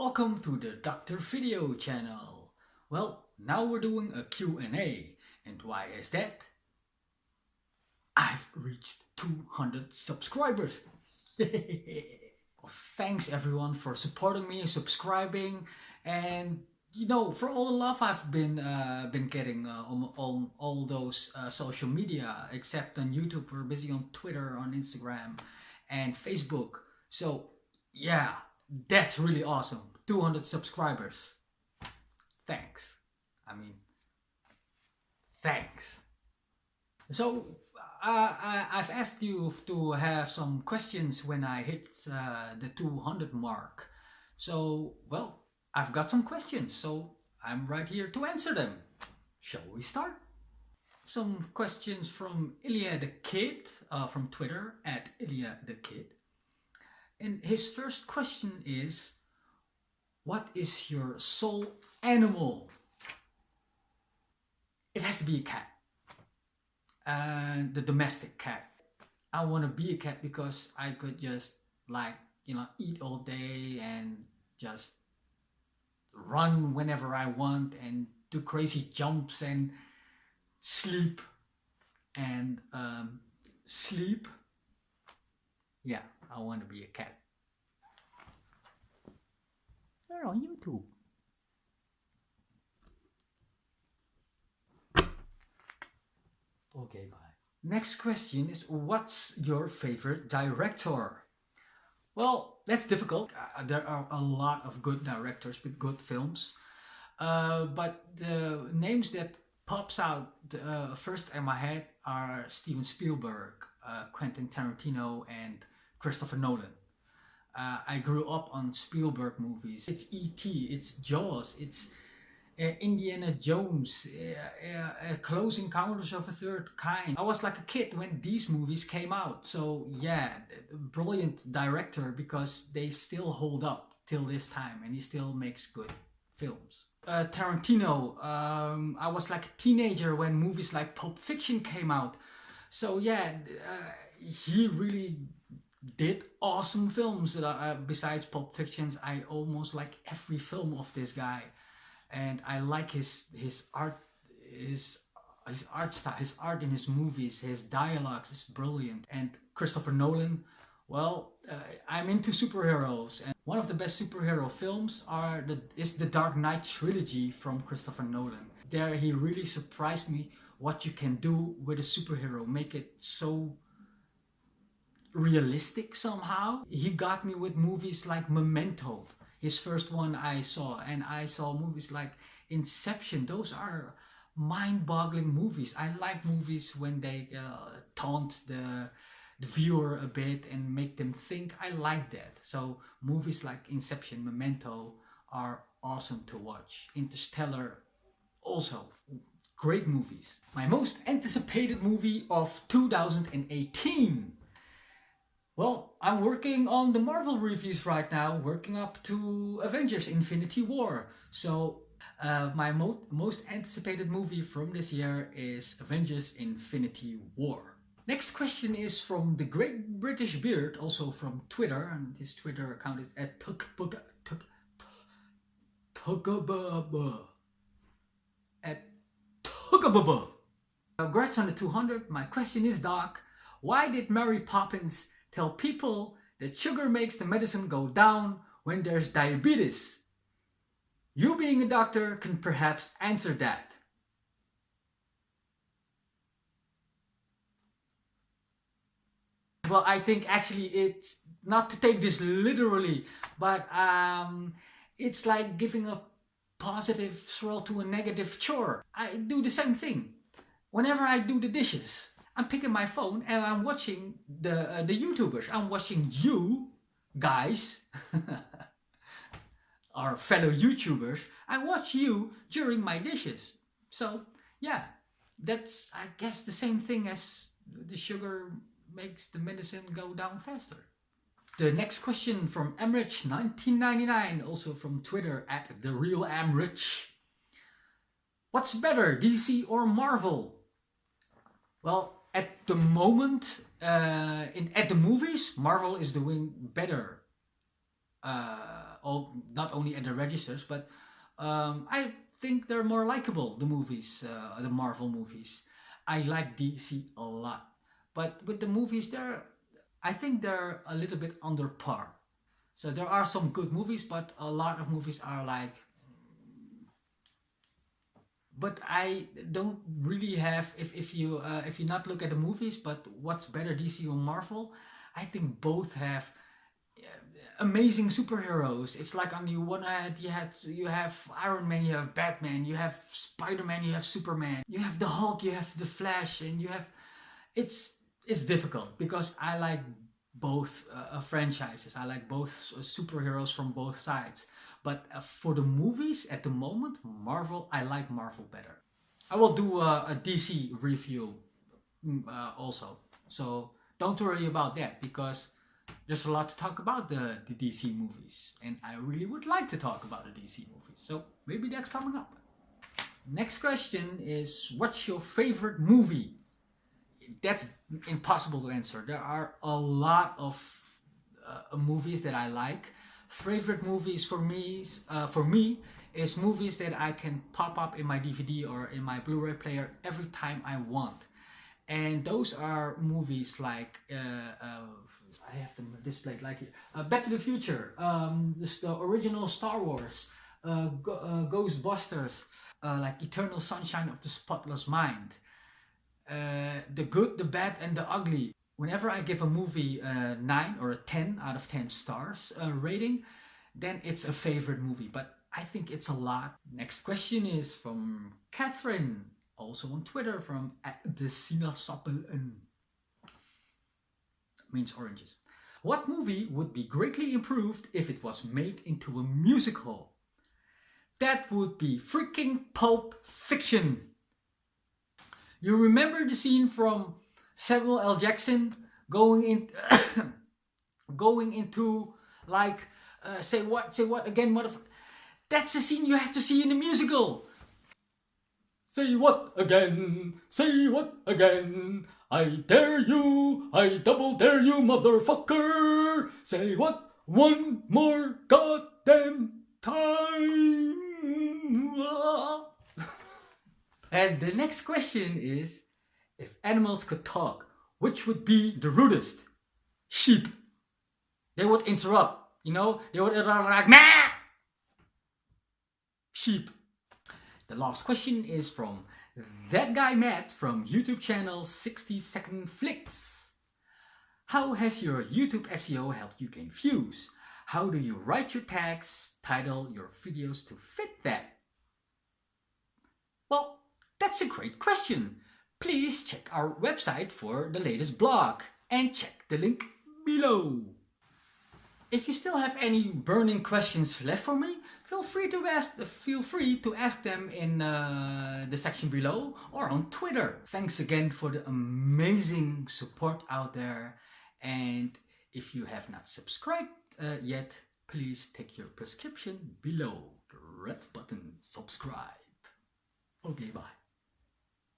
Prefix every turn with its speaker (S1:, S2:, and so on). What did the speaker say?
S1: Welcome to the Dr. Video channel. Well, now we're doing a Q&A. And why is that? I've reached 200 subscribers. Well, thanks everyone for supporting me, subscribing, and for all the love I've been getting on all those social media, except on YouTube. We're busy on Twitter, on Instagram, and Facebook. So yeah, that's really awesome. 200 subscribers. Thanks. Thanks. So I've asked you to have some questions when I hit the 200 mark. So, well, I've got some questions, so I'm right here to answer them. Shall we start? Some questions from Ilya the Kid from Twitter at Ilya the Kid. And his first question is, what is your soul animal? It has to be a cat. And the domestic cat. I want to be a cat because I could just eat all day and just run whenever I want and do crazy jumps and sleep and sleep. Yeah, I want to be a cat. They're on YouTube. Okay, bye. Next question is, what's your favorite director? Well, that's difficult. There are a lot of good directors with good films. But the names that pops out first in my head are Steven Spielberg, Quentin Tarantino, and Christopher Nolan. I grew up on Spielberg movies. It's E.T., it's Jaws, it's Indiana Jones, Close Encounters of a Third Kind. I was like a kid when these movies came out. So yeah, brilliant director because they still hold up till this time and he still makes good films. Tarantino, I was like a teenager when movies like Pulp Fiction came out. So yeah, he really did awesome films. Besides Pulp Fictions, I almost like every film of this guy. And I like his art, his art style, his art in his movies, his dialogues is brilliant. And Christopher Nolan, well, I'm into superheroes, and one of the best superhero films is the Dark Knight trilogy from Christopher Nolan. There he really surprised me what you can do with a superhero, make it so realistic somehow. He got me with movies like Memento, his first one I saw, and I saw movies like Inception. Those are mind-boggling movies. I like movies when they taunt the viewer a bit and make them think. I like that. So movies like Inception, Memento are awesome to watch. Interstellar also. Great movies. My most anticipated movie of 2018. Well, I'm working on the Marvel reviews right now, working up to Avengers Infinity War. So my most anticipated movie from this year is Avengers Infinity War. Next question is from the Great British Beard, also from Twitter, and his Twitter account is at Tugababa. Congrats on the 200. My question is, Doc, why did Mary Poppins tell people that sugar makes the medicine go down when there's diabetes? You being a doctor can perhaps answer that. Well, I think actually it's not to take this literally, but it's like giving a positive swirl to a negative chore. I do the same thing. Whenever I do the dishes, I'm picking my phone and I'm watching the YouTubers. I'm watching you guys, our fellow YouTubers. I watch you during my dishes. So yeah, that's, I guess, the same thing as the sugar makes the medicine go down faster. The next question from Amrich1999, also from Twitter at TheRealAmrich. What's better, DC or Marvel? Well, at the moment, at the movies, Marvel is doing better not only at the registers, but I think they're more likable, the movies, the Marvel movies. I like DC a lot, but with the movies, I think they're a little bit under par. So there are some good movies, but a lot of movies are like. But I don't really have, if you not look at the movies, but what's better, DC or Marvel? I think both have amazing superheroes. It's like on the one hand you have Iron Man, you have Batman, you have Spider-Man, you have Superman, you have the Hulk, you have the Flash, and you have it's difficult because I like both franchises. I like both superheroes from both sides. But for the movies at the moment, Marvel, I like Marvel better. I will do a DC review also. So don't worry about that because there's a lot to talk about the DC movies. And I really would like to talk about the DC movies. So maybe that's coming up. Next question is, what's your favorite movie? That's impossible to answer. There are a lot of movies that I like. Favorite movies for me is movies that I can pop up in my DVD or in my Blu-ray player every time I want. And those are movies like I have them displayed like Back to the Future, the original Star Wars, Ghostbusters, like Eternal Sunshine of the Spotless Mind, The Good, the Bad and the Ugly. Whenever I give a movie a 9 or a 10 out of 10 stars rating, then it's a favorite movie. But I think it's a lot. Next question is from Catherine, also on Twitter, from @desinasappelen. Means oranges. What movie would be greatly improved if it was made into a musical? That would be freaking Pulp Fiction. You remember the scene from Samuel L. Jackson going into like say what again, motherfucker. That's the scene you have to see in the musical. Say what again? Say what again? I dare you, I double dare you, motherfucker. Say what one more goddamn time. And the next question is, if animals could talk, which would be the rudest? Sheep. They would interrupt, you know? They would interrupt like, meh! Sheep. The last question is from that guy Matt from YouTube channel 60-Second Flicks. How has your YouTube SEO helped you gain views? How do you write your tags, title your videos to fit that? Well, that's a great question. Please check our website for the latest blog and check the link below. If you still have any burning questions left for me, feel free to ask them in the section below or on Twitter. Thanks again for the amazing support out there, and if you have not subscribed yet, please take your prescription below the red button, subscribe. Okay, bye.